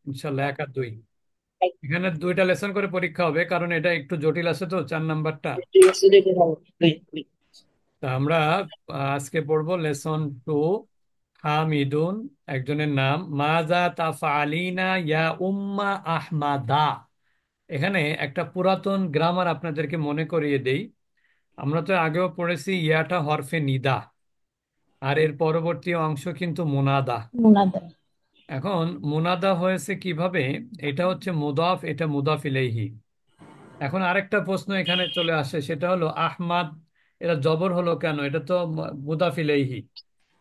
ইনশাল্লাহ 1 আর 2। এখানে 2টা লেসন করে পরীক্ষা হবে, কারণ এটা একটু জটিল আছে তো 4 নাম্বারটা। তা আমরা আজকে পড়বো লেসন 2, হামিদুন একজনের নাম। মাজা তাফআলিনা ইয়া উম্মা আহমাদা। এখানে একটা পুরাতন গ্রামার আপনাদেরকে মনে করিয়ে দেই। আমরা তো আগেও পড়েছি ইয়াটা হরফে নিদা, আর এর পরবর্তী অংশ কিন্তু মুনাদা। মুনাদা। এখন মুনাদা হয়েছে কিভাবে? এটা হচ্ছে মুদাফ, এটা মুদাফ ইলাইহি। এখন আরেকটা প্রশ্ন এখানে চলে আসে, সেটা হলো আহমাদ, এটা জবর হলো কেন? এটা তো মুদাফ ইলাইহি।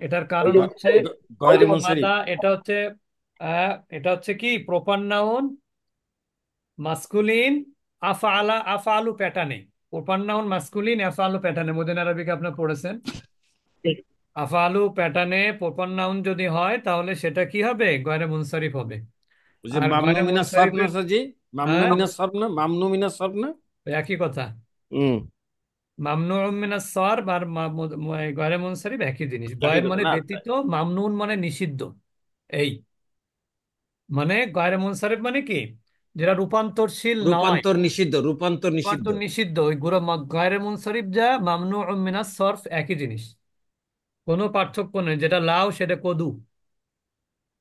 এটার কারণ হচ্ছে গয়রে আহমাদা, মুনসারিফ। এটা হচ্ছে কি প্রপার নাউন মাসকুলিন, আফআলা আফআলু প্যাটার্নে। প্রপার নাউন মাসকুলিন আফআলু প্যাটার্নে, মদিনা আরবিকে আপনারা পড়েছেন। আফআলু প্যাটার্নে প্রপার নাউন যদি হয় তাহলে সেটা কি হবে? গয়রে মুনসারিফ হবে। ওই যে আর মামনু গয়রে মিনাস সরফ না মুনসারিফের সাজি, মামনু হ্যাঁ, মিনাস সরফ না, মামনু মিনাস সরফ না। ওই একই কথা। হুম। মামনু মিনাস সরফ আর গয়রে মুনসারিফ একই জিনিস। একই গয়ের কথা মানে না। ব্যতীত, মামনুন মানে নিষিদ্ধ। এই মানে গয়রে মুনসারিফ মানে কি? যেটা রূপান্তরশীল নয়, রূপান্তর নিষিদ্ধ, রূপান্তর নিষিদ্ধ। রূপান্তর নিষিদ্ধ, ওই গুলো গয়রে মুনসারিফ যা মামনু মিনাস সরফ একই জিনিস, কোনো পার্থক্য নেই। যেটা লাউ সেটা কদু।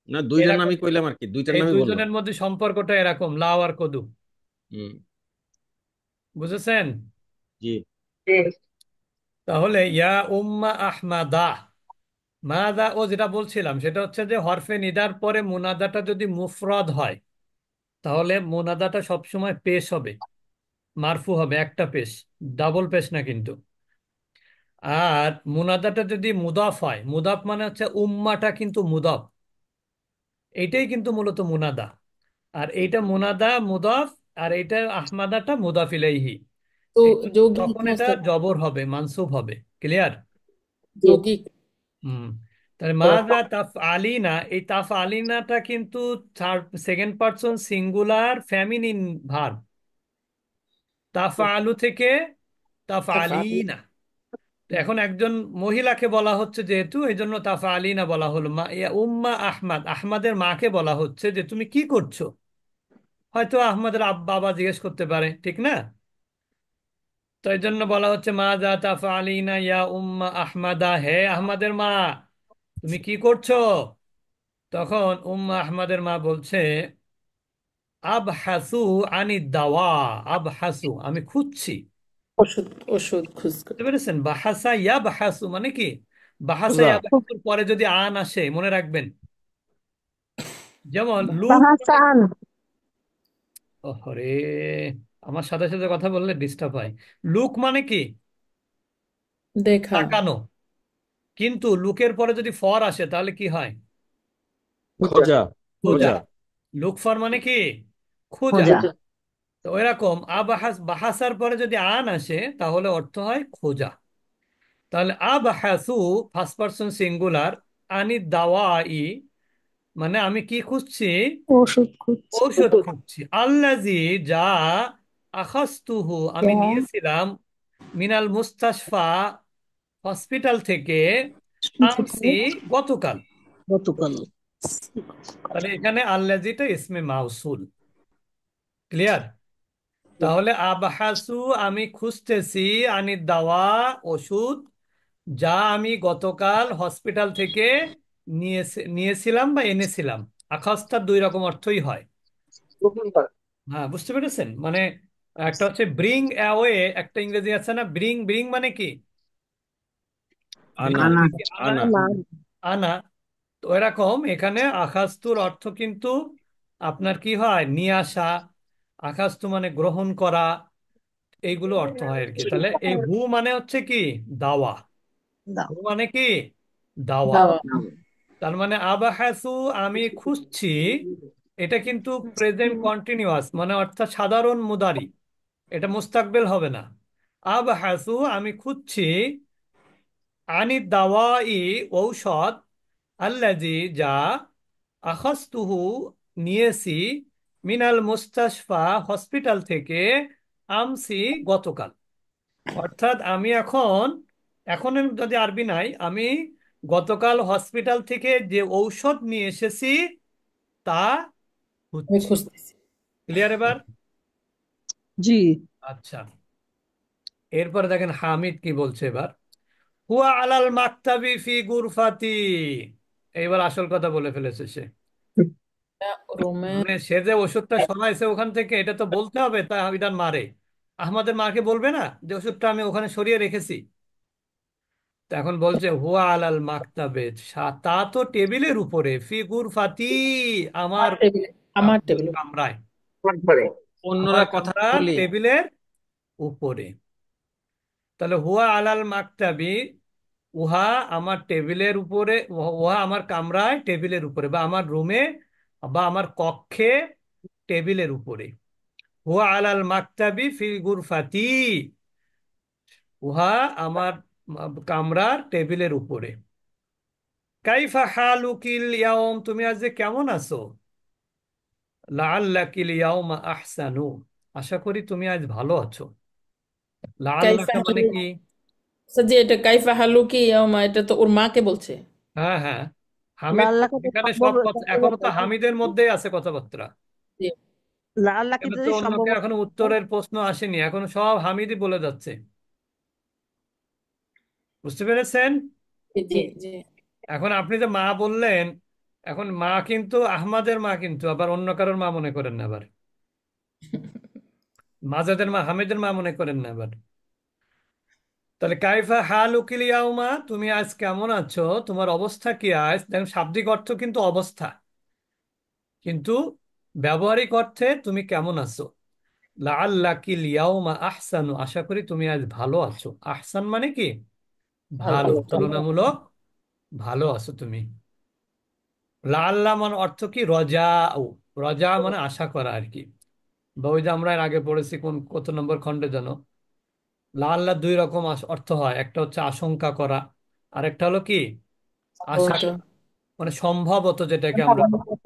না, দুইটার এরকম, নামই কইলাম আর কি, দুইটার এই নামই বললাম। দুইজনের মধ্যে সম্পর্কটা এরকম, লাউ আর কদু। হুম। বুঝেছেন? জি। তাহলে ইয়া উম্মা আহমাদা, মাদা ও যেটা বলছিলাম সেটা হচ্ছে যে হরফে নিদার পরে মুনাদাটা যদি মুফরদ হয় তাহলে মুনাদাটা সবসময় পেশ হবে, মারফু হবে, একটা পেশ, ডাবল পেশ না কিন্তু। আর মুনাদাটা যদি মুদাফ হয়, মুদাফ মানে হচ্ছে উম্মাটা কিন্তু মুদাফ, এইটাই কিন্তু মূলত মুনাদা। আর এইটা মুনাদা মুদাফ, আর এইটা আহমাদাটা মুদাফ ইলাইহি। তো এই যৌগিক তখন এটা মোস্তাক। জবর হবে, মানসুব হবে। ক্লিয়ার? যৌগিক। হুম। তাহলে মাযা তাফ আলিনা, এই তাফ আলিনাটা কিন্তু second person singular feminine verb. তাফ আলু থেকে তাফ আলিনা। তো এখন একজন মহিলাকে বলা হচ্ছে যেহেতু, এই জন্য তাফা আলিনা বলা হলো। মা ইয়া উম্মা আহমাদ, আহমাদের মাকে বলা হচ্ছে যে তুমি কি করছো। হয়তো আহমদের বাবা জিজ্ঞেস করতে পারে, ঠিক না? তো এই জন্য বলা হচ্ছে মা যা তাফা আলিনা ইয়া উম্মা আহমাদা, হে আহমদের মা তুমি কি করছো? তখন উম্মা আহমদের মা বলছে আব হাসু আনি দাওয়া, আব হাসু আমি খুঁজছি। ওষুধ। ওষুধ খুঁজতে। বুঝতে পেরেছেন? বাহাসা ইয়া বাহাসু মানে কি? বাহাসা খোঁজা। ইয়া বাহাসুর পরে যদি আন আসে মনে রাখবেন, যেমন লুক। বাহাসান। ওহরে, আমার সাথে সাথে কথা বললে ডিস্টার্ব হয়। লুক মানে কি? দেখা। তাকানো। কিন্তু লুকের পরে যদি ফর আসে তাহলে কি হয়? খোঁজা। খোঁজা। খোঁজা। লুক ফর মানে কি? খোঁজা। খোঁজা। তো এরকম আবাহাস, বাহাসার পরে যদি আন আসে তাহলে অর্থ হয় খোঁজা। তাহলে আবাহাসু ফার্স্ট পারসন সিঙ্গুলার, আনি দাওয়াই মানে আমি কি খুঁজছি? ওষুধ খুঁজছে। ঔষধ খুঁজছি। আল্লাজি যা আখাস্তুহু আমি যা নিয়েছিলাম, মিনাল মুস্তাশফা হসপিটাল থেকে, আমসি থেকে। গতকাল। গতকাল। তাহলে এখানে আল্লাজিটা ইসমে মাউসুল। ক্লিয়ার? তাহলে আবহাসু আমি খুঁজতেছি, আনি দাওয়া ওষুধ, যা আমি গতকাল হসপিটাল থেকে নিয়েছিলাম বা এনেছিলাম। আখাস্তার 2 রকম অর্থই হয়। হ্যাঁ, বুঝতে পেরেছেন? মানে একটা হচ্ছে ব্রিং অ্যাওয়ে, একটা ইংরেজি আছে না, ব্রিং। ব্রিং মানে কি? ব্রিং আনা। মানে কি? আনা। আনা। আনা। তো এরকম এখানে আখাস্তুর অর্থ কিন্তু আপনার কি হয়? নিয়ে আসা। আখাস্তু মানে গ্রহণ করা, এইগুলো অর্থ হয় আর কি। তাহলে এই হু মানে হচ্ছে কি? দাওয়া। দাও। হু মানে কি? দাওয়া। দাওয়া। তার মানে আবাহাসু আমি খুঁজছি, এটা কিন্তু প্রেজেন্ট কন্টিনিউয়াস, মানে অর্থাৎ সাধারণ মুদারি, এটা মুস্তাকবেল হবে না। আবহাসু আমি খুঁজছি, আনি দাওয়াই ঔষধ, আল্লাজি যা, আখাস্তুহু নিয়েছি, মিনাল মুস্তাশফা হসপিটাল থেকে, আমসি গতকাল। অর্থাৎ আমি এখন, এখন যদি আরবি নাই, আমি গতকাল হসপিটাল থেকে যে ঔষধ নিয়ে এসেছি তা আমি খুঁজছি। খুঁজতেছি। ক্লিয়ার এবার? জি। আচ্ছা, এরপরে দেখেন হামিদ কি বলছে এবার। হুয়া আলাল মাকতাবি ফি গুরফাতি। এইবার আসল কথা বলে ফেলেছে সে। রোমে। মানে সে যে ওষুধটা সরাইছে ওখান থেকে, এটা তো বলতে হবে, তা হামিদার মারে। আহমদের মাকে বলবে না যে ওষুধটা আমি ওখানে সরিয়ে রেখেছি? তো এখন বলছে হুয়া আলাল মাকতাবে, তা তো টেবিলের উপরে, ফি গুরফাতি, আমার আমার টেবিলে, আমার টেবিলে। কামরায়। আমার অন্যরা কথা কামরার বলি। টেবিলের উপরে। তাহলে হুয়া আলাল মাকতাবি, উহা আমার টেবিলের উপরে, উহা আমার কামরায় টেবিলের উপরে, বা আমার রুমে বা আমার কক্ষে টেবিলের উপরে। হুয়া আলাল মাকতাবি ফি গুরফাতি, উহা আমার কামরার টেবিলের উপরে। কাইফা হালুকিল ইয়াউম, তুমি আজ যে কেমন আছো? লাআল্লাকিল ইয়াউমা আহসানু, আশা করি তুমি আজ ভালো আছো। কাইফা লাআল্লাকা মানে হালু, কি? আচ্ছা, যে এটা কাইফা হালু কি ইয়াউমা, এটা তো ওর মাকে বলছে। হ্যাঁ, হ্যাঁ। হামিদ, লাল্লাকে তো এখানে সব সম্ভব, কথা এখনো তো হামিদের মধ্যেই আছে কথাবার্তা। জি। লাল্লাকে এখানে তো যদি অন্য সম্ভব কেউ হয়, এখনো উত্তরের প্রশ্ন আসেনি, এখনো সব হামিদই বলে যাচ্ছে। বুঝতে পেরেছেন? জি জি জি। এখন আপনি যে মা বললেন, এখন মা কিন্তু আহমাদের মা, কিন্তু আবার অন্য কারোর মা মনে করেন না আবার। মাজাদের মা, হামিদের মা মনে করেন না আবার। তাহলে কাইফা হালুকিল ইয়াউমা, তুমি আজ কেমন আছো, তোমার অবস্থা কি আজ। দেখুন শাব্দিক অর্থ কিন্তু অবস্থা, কিন্তু ব্যবহারিক অর্থে তুমি কেমন আছো। লাআল্লাকিল ইয়াউমা আহসানু, আশা করি তুমি আজ ভালো আছো। আহসান মানে কি? ভালো ভালো, ভালো ভালো। তুলনামূলক ভালো আছো তুমি। লাআল্লাহ মানে অর্থ কি? রজা। রজা মানে আশা করা আর কি। বা ওই যে আমরা এর আগে পড়েছি, কোন কত নম্বর খণ্ডে যেন, লাআল্লাহ দুই রকম অর্থ হয়, একটা হচ্ছে আশঙ্কা করা, আর একটা হলো কি? আশা সম্ভবত। করা। মানে সম্ভবত, যেটাকে আমরা সম্ভবত।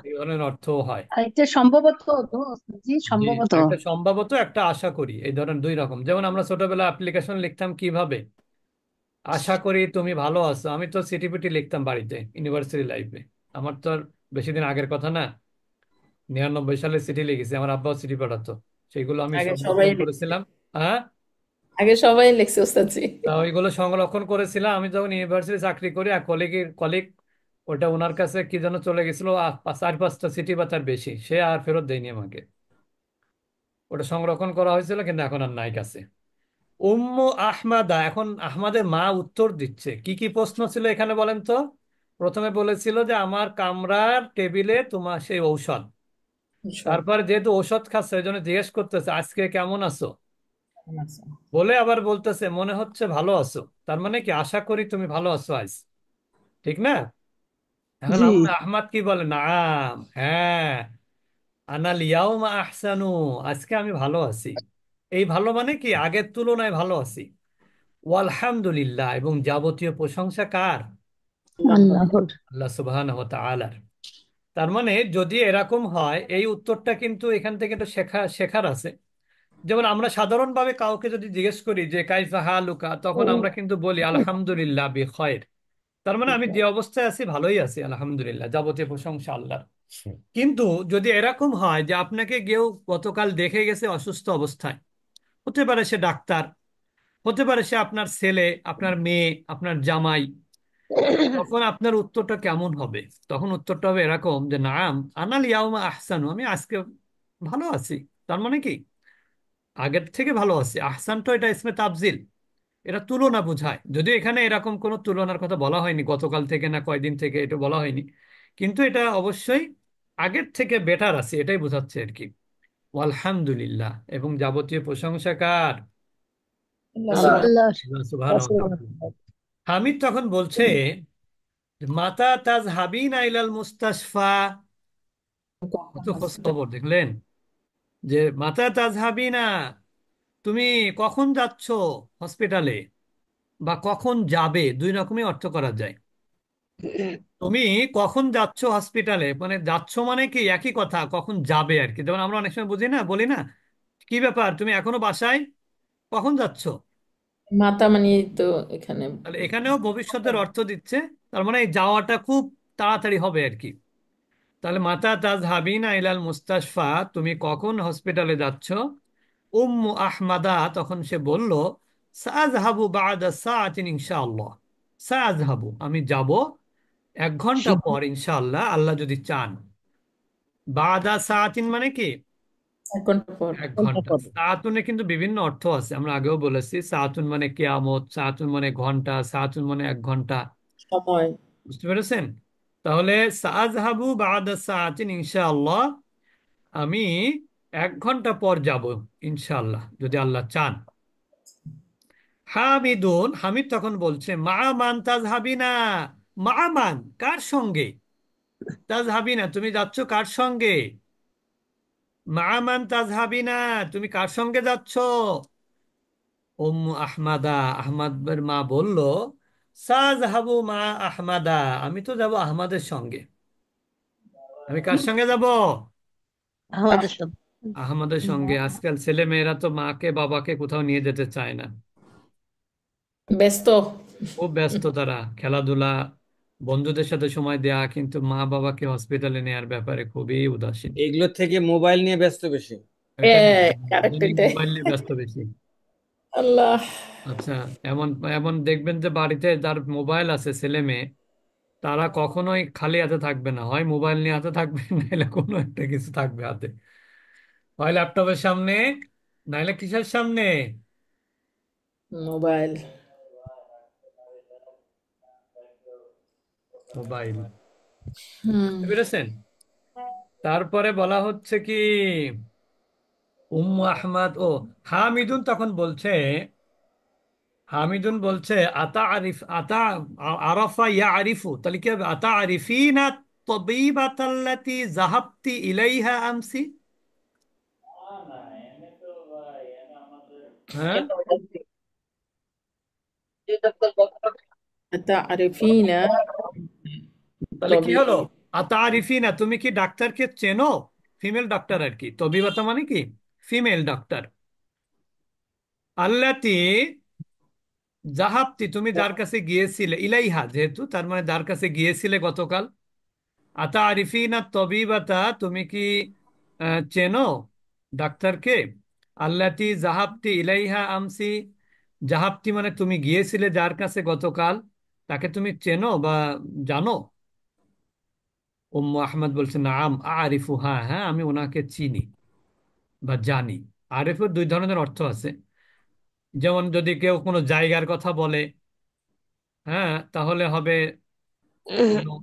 এই ধরনের অর্থও হয়। আরেকটা সম্ভবত তো, জি জি, সম্ভবত। একটা সম্ভবত, একটা আশা করি, এই ধরনের দুই রকম। যেমন আমরা ছোটবেলা অ্যাপ্লিকেশন লিখতাম কিভাবে, আশা করি তুমি ভালো আছো। আমি তো সিটিপিটি লিখতাম বাড়িতে ইউনিভার্সিটি লাইফে। আমার তো আর বেশি দিন আগের কথা না, 99 সালে চিঠি লিখেছি, আমার আব্বাও চিঠি পাঠাতো, সেইগুলো আমি আগে সবাই সংরক্ষণ লিখছে, করেছিলাম। হ্যাঁ, আগে সবাই লিখছে ওস্তাদজি। তা ওইগুলো সংরক্ষণ করেছিলাম। আমি যখন ইউনিভার্সিটি চাকরি করি, এক কলিগ ওটা ওনার কাছে কি যেন চলে গেছিল, 4-5টা চিঠি বা তার বেশি, সে আর ফেরত দেয়নি আমাকে। ওটা সংরক্ষণ করা হয়েছিল, কিন্তু এখন আর নাই কাছে। উম্মু আহমাদা, এখন আহমাদের মা উত্তর দিচ্ছে। কি কি প্রশ্ন ছিল এখানে বলেন তো? প্রথমে বলেছিল যে আমার কামরার টেবিলে তোমার সেই ঔষধ। সব তারপর যেহেতু ঔষধ খাচ্ছে, ওই জন্য জিজ্ঞেস করতেছে আজকে কেমন আছো। কেমন আছে। বলে আবার বলতেছে মনে হচ্ছে ভালো আছো। তার মানে কি? আশা করি তুমি ভালো আছো আজ। ঠিক না? এখন জি। আহমাদ কি বলে? নাম, হ্যাঁ, আনাল ইয়াউমা আহসানু, আজকে আমি ভালো আছি। এই ভালো মানে কি? আগের তুলনায় ভালো আছি। ওয়ালহামদুলিল্লাহ, এবং যাবতীয় প্রশংসা কার? আল্লাহর। আল্লাহ সুবহানাহু ওয়া তাআলার। তার মানে যদি এরকম হয়, এই উত্তরটা কিন্তু এখান থেকে তো শেখার আছে। যেমন আমরা সাধারণভাবে কাউকে যদি জিজ্ঞেস করি যে কাইফা হালুকা, তখন আমরা কিন্তু বলি আলহামদুলিল্লাহ বিখয়র। তার মানে আমি যে অবস্থায় আছি ভালোই আছি, আলহামদুলিল্লাহ, যাবতীয় প্রশংসা আল্লাহর। কিন্তু যদি এরকম হয় যে আপনাকে কেউ গতকাল দেখে গেছে অসুস্থ অবস্থায়, হতে পারে সে ডাক্তার, হতে পারে সে আপনার ছেলে, আপনার মেয়ে, আপনার জামাই, তখন আপনার উত্তরটা কেমন হবে? তখন উত্তরটা হবে এরকম যে নাম আনাল ইয়াউমা আহসানু, আমি আজকে ভালো আছি। তার মানে কি? আগের থেকে ভালো আছি। আহসান তো এটা ইসমে তাফজিল, এটা তুলনা বোঝায়। যদিও এখানে এরকম কোনো তুলনার কথা বলা হয়নি, গতকাল থেকে না কয়দিন থেকে এটা বলা হয়নি, কিন্তু এটা অবশ্যই আগের থেকে বেটার আছে, এটাই বোঝাচ্ছে আর কি। আলহামদুলিল্লাহ, এবং যাবতীয় প্রশংসা কার? আল্লাহ সুবহান। আল্লাহ সুবহানাহু ওয়া তাআলা। হামিদ তখন বলছে, মাতা তাজহাবিনা ইলাল মুস্তাশফা, কত খোঁজ খবর দেখলেন, যে মাতা তাজহাবিনা, তুমি কখন যাচ্ছ হসপিটালে, বা কখন যাবে, দুই রকমই অর্থ করা যায়। তুমি কখন যাচ্ছ হসপিটালে, মানে যাচ্ছ মানে কি একই কথা, কখন যাবে আর কি। যেমন আমরা অনেক সময় বুঝি না, বলি না, কি ব্যাপার তুমি এখনো বাসায়, কখন যাচ্ছ। মাতা মানে তো এখানে। তাহলে এখানেও ভবিষ্যতের অর্থ দিচ্ছে, তার মানে এই যাওয়াটা খুব তাড়াতাড়ি হবে আর কি। তাহলে মাতা তাজহাবিনা ইলাল মুস্তাশফা, তুমি কখন হসপিটালে যাচ্ছ? উম্মু আহমাদা তখন সে বলল, সাআযহাবু বা'দা সাআতিন ইনশাআল্লাহ। সাআযহাবু, আমি যাব 1 ঘন্টা পর ইনশাআল্লাহ, আল্লাহ যদি চান। বা'দা সাআতিন মানে কি? এক ঘন্টা পর। 1 ঘন্টা। সাআতুনে কিন্তু বিভিন্ন অর্থ আছে, আমরা আগেও বলেছি। সাআতুন মানে কিয়ামত, সাআতুন মানে ঘন্টা, সাআতুন মানে 1 ঘন্টা। সময়। বুঝতে পেরেছেন? তাহলে সাআযহাবু বা'দা সাআতিন ইনশাআল্লাহ, আমি 1 ঘন্টা পর যাব ইনশাআল্লাহ, যদি আল্লাহ চান। হামিদুন, হামিদ তখন বলছে, মা মান তাজহাবিনা। মা মান, কার সঙ্গে? তাজহাবিনা, তুমি যাচ্ছ কার সঙ্গে? মা মান তাজহাবিনা, তুমি কার সঙ্গে যাচ্ছ? উম্মু আহমাদা, আহমদের মা বলল, সাজহাবু মা আহমাদা, আমি তো যাব আহমদের সঙ্গে। আমি কার সঙ্গে যাব? আহ, আমাদের সাথে। আহমদের সঙ্গে। আজকাল ছেলে মেয়েরা তো মাকে বাবাকে কোথাও নিয়ে যেতে চায় না। ব্যস্ত। খুব ব্যস্ত তারা, খেলাধুলা, বন্ধুদের সাথে সময় দেয়া, কিন্তু মা বাবাকে হসপিটালে নেয়ার ব্যাপারে খুবই উদাসীন। এগুলো থেকে মোবাইল নিয়ে ব্যস্ত বেশি। এটা কারেক্ট আধুনিক এটাই। মোবাইল নিয়ে ব্যস্ত বেশি। আল্লাহ। আচ্ছা, এমন এমন দেখবেন যে বাড়িতে যার মোবাইল আছে, ছেলে মেয়ে, তারা কখনোই খালি হাতে থাকবে না, হয় মোবাইল নিয়ে হাতে থাকবে, নাহলে কোনো একটা কিছু থাকবে হাতে। হয় ল্যাপটপের সামনে, নাহলে কিসের সামনে? মোবাইল। মোবাইল। হুম। বুঝতে পেরেছেন? তারপরে বলা হচ্ছে কি, উম্মু আহমদ ও হামিদুন তখন বলছে, হামিদুন বলছে, আতা আরিফ আতা আরাফা ইয়া আরিফু, তাহলে কি হবে? আতা আরিফিনা তবিবাতাল্লাতি জাহাবতি ইলাইহা আমসি। হ্যাঁ, تعرفين তাহলে কি হলো? طبيب. আতা আরিফিনা, তুমি কি ডাক্তারকে চেনো? ফিমেল ডাক্তার আর কি, তবিবাতা মানে কি? Female doctor. আল্লাতি জাহাবতি, তুমি যার কাছে গিয়েছিলে, ইলাইহা যেহেতু, তার মানে যার কাছে গিয়েছিলে গতকাল। আতা আরিফিনা তবিবাতা, তুমি কি চেনো ডাক্তারকে? আল্লাতি জাহাবতি ইলাইহা আমসি, জাহাবতি মানে তুমি গিয়েছিলে যার কাছে গতকাল, তাকে তুমি চেনো বা জানো? উম্মু আহমদ বলছে, নাম আরিফু, হ্যাঁ হ্যাঁ, আমি ওনাকে চিনি বা জানি। আরিফের 2 ধরনের অর্থ আছে। যেমন যদি কেউ কোনো জায়গার কথা বলে, হ্যাঁ, তাহলে হবে চিনো।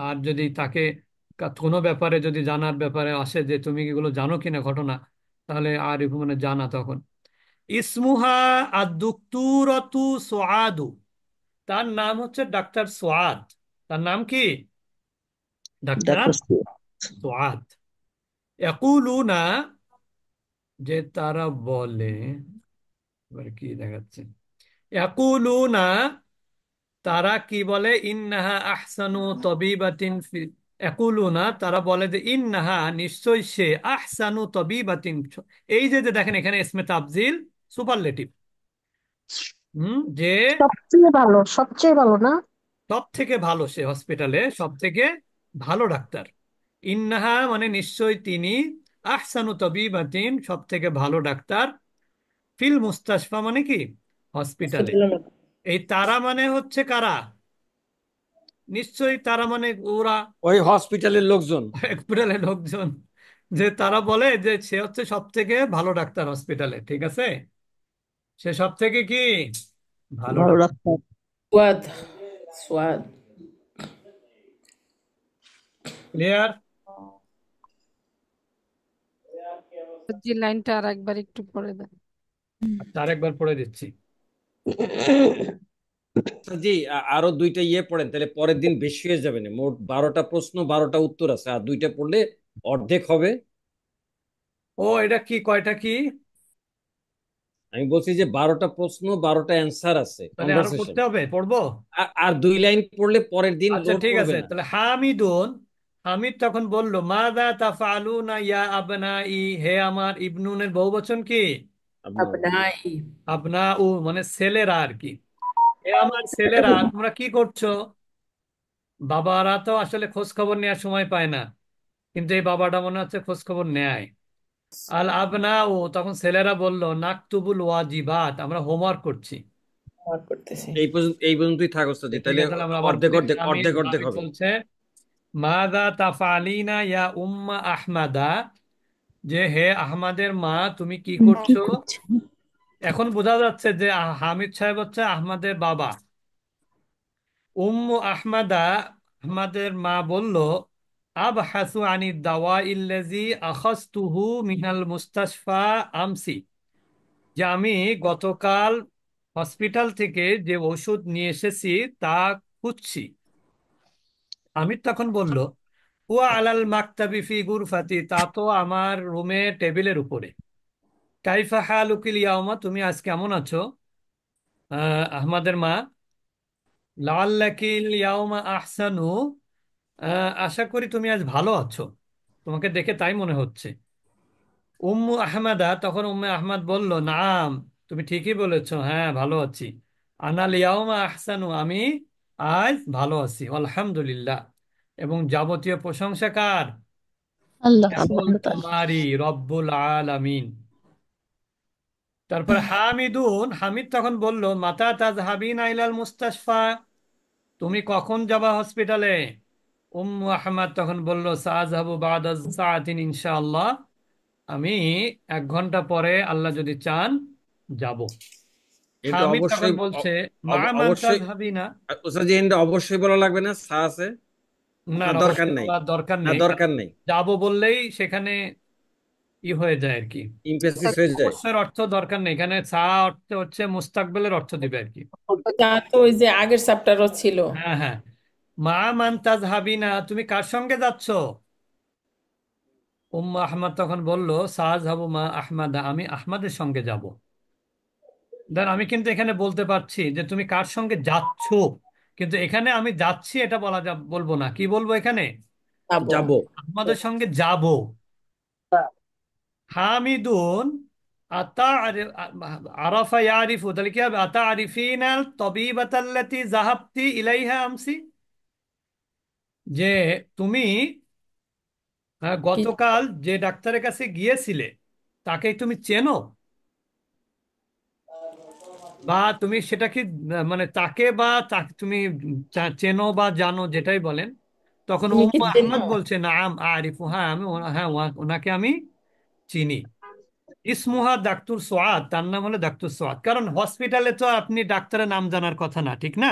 আর যদি তাকে কোনো ব্যাপারে, যদি জানার ব্যাপারে আসে যে তুমি এগুলো জানো কিনা ঘটনা, তাহলে আরিফ মানে জানা তখন। ইসমুহা আদ-দুকতুরাতু সুআদু, তার নাম হচ্ছে ডাক্তার সুআদ। তার নাম কি? Doctor doctor সুআদ। ইয়াকুলুনা, যে তারা বলে, এবার কি দেখাচ্ছে, ইয়াকুলুনা, তারা কি বলে, ইন্নাহা আহসানু তবিবাতিন ইয়াকুলুনা, তারা বলে যে, ইন্নাহা নিশ্চয় সে, আহসানু তবিবাতিন, এই যে যে দেখেন এখানে ইসমে তাফজিল, সুপারলেটিভ। যে সবচেয়ে ভালো, সবচেয়ে ভালো না? সব থেকে ভালো, সে হসপিটালে সব থেকে ভালো ডাক্তার। ইন্নাহা মানে নিশ্চয় তিনি, আহসানু তবিবাতিন সব থেকে ভালো ডাক্তার, ফিল মুস্তাশফা মানে কি? হসপিটালে। হসপিটালের মধ্যে। এই তারা মানে হচ্ছে কারা? নিশ্চয়ই তারা মানে ওরা, ওই হসপিটালের লোকজন। হসপিটালের লোকজন। যে তারা বলে যে সে হচ্ছে সব থেকে ভালো ডাক্তার হসপিটালে, ঠিক আছে, সে সব থেকে কি ভালো ভালো ডাক্তার। ডাক্তার। سواد. سواد. ক্লিয়ার? জি, লাইনটা আর একবার একটু পড়ে দেন। তার একবার পড়ে দিচ্ছি। আচ্ছা জি, আরো দুইটা ইয়ে পড়েন, তাহলে পরের দিন বেশি হয়ে যাবে না। মোট 12টা প্রশ্ন, 12টা উত্তর আছে, আর দুইটা পড়লে অর্ধেক হবে। ও, এটা কি, কয়টা কি? আমি বলছি যে 12টা প্রশ্ন, 12টা অ্যান্সার আছে তাহলে আরো কনভারসেশন। পড়তে হবে, পড়বো? আর 2 লাইন পড়লে পরের দিন আচ্ছা লোড ঠিক পড়বে আছে, না। তাহলে হামিদুন, হামিদ তখন বলল, মাযা তাফআলুনা ইয়া আবনাই, হে আমার ইবনুনের বহুবচন কি? আপনার أبنائي. আবনাউ মানে ছেলেরা আর কি। হে আমার ছেলেরা, তোমরা কি করছো? বাবারা তো আসলে খোঁজ খবর নেওয়ার সময় পায় না, কিন্তু এই বাবাটা মনে হচ্ছে খোঁজ খবর নেয়। আল আবনা ও তখন ছেলেরা বলল, নাকতুবুল ওয়াজিবাত, আমরা হোমওয়ার্ক করছি। আমার করতেছি। এই পর্যন্তই থাক ওস্তাদ জি, ঠিক তাহলে আছে, তাহলে আমরা আবার অর্ধেক পড়ি। অর্ধেক হামিদ অর্ধেক অর্ধেক হামিদ হবে। বলছে, মাদা তাফালিনা ইয়া উম্মা আহমাদা, যে হে আহমাদের মা তুমি কি কি করছো। করছেন? এখন বোঝা যাচ্ছে যে হামিদ সাহেব হচ্ছে আহমাদের বাবা। উম্মু আহমাদা, আহমাদের মা বলল, আবহাসু আনি দাওয়া ইল্লাজি আখাজতুহু মিনাল মুস্তাশফা আমসি, যে আমি গতকাল হসপিটাল থেকে যে ওষুধ নিয়ে এসেছি তা খুঁজছি। আমির তখন বলল, হুয়া আলাল মাকতাবি ফি গুরফাতি, তা তো আমার রুমে টেবিলের উপরে। কাইফা হালুকিল ইয়াউমা, তুমি আজ কেমন আছো আহমাদের মা। লাআল্লাকিল ইয়াউমা আহসানু, আশা করি তুমি আজ ভালো আছো, তোমাকে দেখে তাই মনে হচ্ছে। উম্মু আহমাদা, তখন উম্মে আহমদ বলল, নাম, তুমি ঠিকই বলেছো, হ্যাঁ ভালো আছি। আনাল ইয়াউমা আহসানু, আমি আজ ভালো আছি, আলহামদুলিল্লাহ। এবং যাবতীয় প্রশংসা কার? আল্লাহ কেবল সুবহানাহু ওয়া তাআলা। তোমারই, রব্বুল আলামিন। তারপর হামিদুন, হামিদ তখন বলল, মাতা তাজহাবিন আইলাল মুস্তাশফা, তুমি কখন যাবা হসপিটালে। উম্মু আহমদ তখন বলল, সাআযহাবু বা'দা সাআতিন ইনশাআল্লাহ, আমি 1 ঘন্টা পরে আল্লাহ যদি চান যাব। কিন্তু হামিদ তখন অবশ্যই বলছে, মা মান অবশ্যই তাজহাবিনা, ওস্তাদ জি, এন্ড অবশ্যই বলা লাগবে না, সা আছে না না না, দরকার অবশ্যই নাই? বলার দরকার না নেই, কারণ দরকার নেই, যাব বললেই সেখানে হয়ে যায় আর কি। ইমপ্রেসিভ হয়ে যায়। অবশ্যের অর্থ দরকার নেই, এখানে সা অর্থ হচ্ছে মুস্তাকবেলের অর্থ দিবে আর কি। তা তো ওই যে আগের চ্যাপ্টারও ছিল। হ্যাঁ হ্যাঁ, মা মান তাজহাবিনা, তুমি কার সঙ্গে যাচ্ছ। উম্মু আহমদ তখন বলল, সাআযহাবু মা আহমাদা, আমি আহমদের সঙ্গে যাব। দেন আমি কিন্তু এখানে বলতে পারছি যে তুমি কার সঙ্গে যাচ্ছ, কিন্তু এখানে আমি যাচ্ছি এটা বলবো না, কি বলবো এখানে, যাবো। যাব। আহমদের সঙ্গে যাব। হামিদুন আতা আরাফা ইয়ারিফু, তাহলে কি হবে, আতা আরিফিনাল তবিবাতাল্লাতি জাহাবতি ইলাইহা আমসি, যে তুমি কি? গতকাল যে ডাক্তারের কাছে গিয়েছিলে তাকে তুমি চেনো, বা তুমি সেটা কি মানে তাকে বা তাকে তুমি চেনো বা জানো, যেটাই বলেন। তখন তুমি কি উম্মু চেনো? আহমদ বলছে, নাম আরিফু, হ্যাঁ আমি হ্যাঁ ওনাকে আমি চিনি। ইসমুহা ডাক্তার সোয়াদ, তার নাম হলো ডাক্তার সোয়াদ। কারণ হসপিটালে তো আপনি ডাক্তারের নাম জানার কথা না, ঠিক না।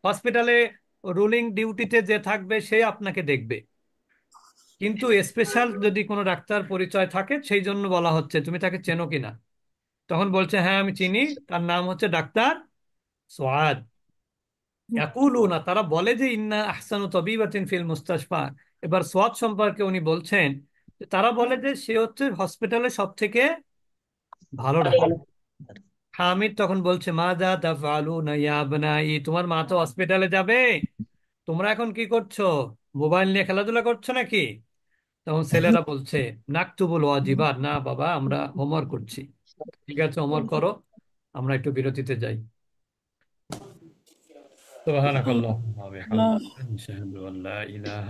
হসপিটালে রুলিং ডিউটিতে যে থাকবে সে আপনাকে দেখবে, কিন্তু স্পেশাল যদি কোনো ডাক্তার পরিচয় থাকে সেই জন্য বলা হচ্ছে তুমি তাকে চেনো কিনা। তখন বলছে, হ্যাঁ আমি চিনি, তার নাম হচ্ছে ডাক্তার সোয়াদ। ইয়াকুলুনা, তারা বলে যে ইন্না আহসানু তাবিবাতিন ফিল মুস্তাশফা। এবার সোয়াদ সম্পর্কে উনি বলছেন যে তারা বলে যে সে হচ্ছে হসপিটালে সব থেকে ভালো ডাক্তার। হামিদ তখন বলছে, মাযা তাফআলুনা ইয়া আবনাই, তোমার মা তো হসপিটালে যাবে, তোমরা এখন কি করছো, মোবাইল নিয়ে খেলাধুলা করছো নাকি। তখন ছেলেরা বলছে, নাকতুবুল ওয়াজিবাত, না বাবা আমরা হোমওয়ার্ক করছি। ঠিক আছে, হোমওয়ার্ক করো, আমরা একটু বিরতিতে যাই। সুবহানাকাল্লাহুম্মা ওয়া বিহামদিকা, আশহাদু আল্লা ইলাহা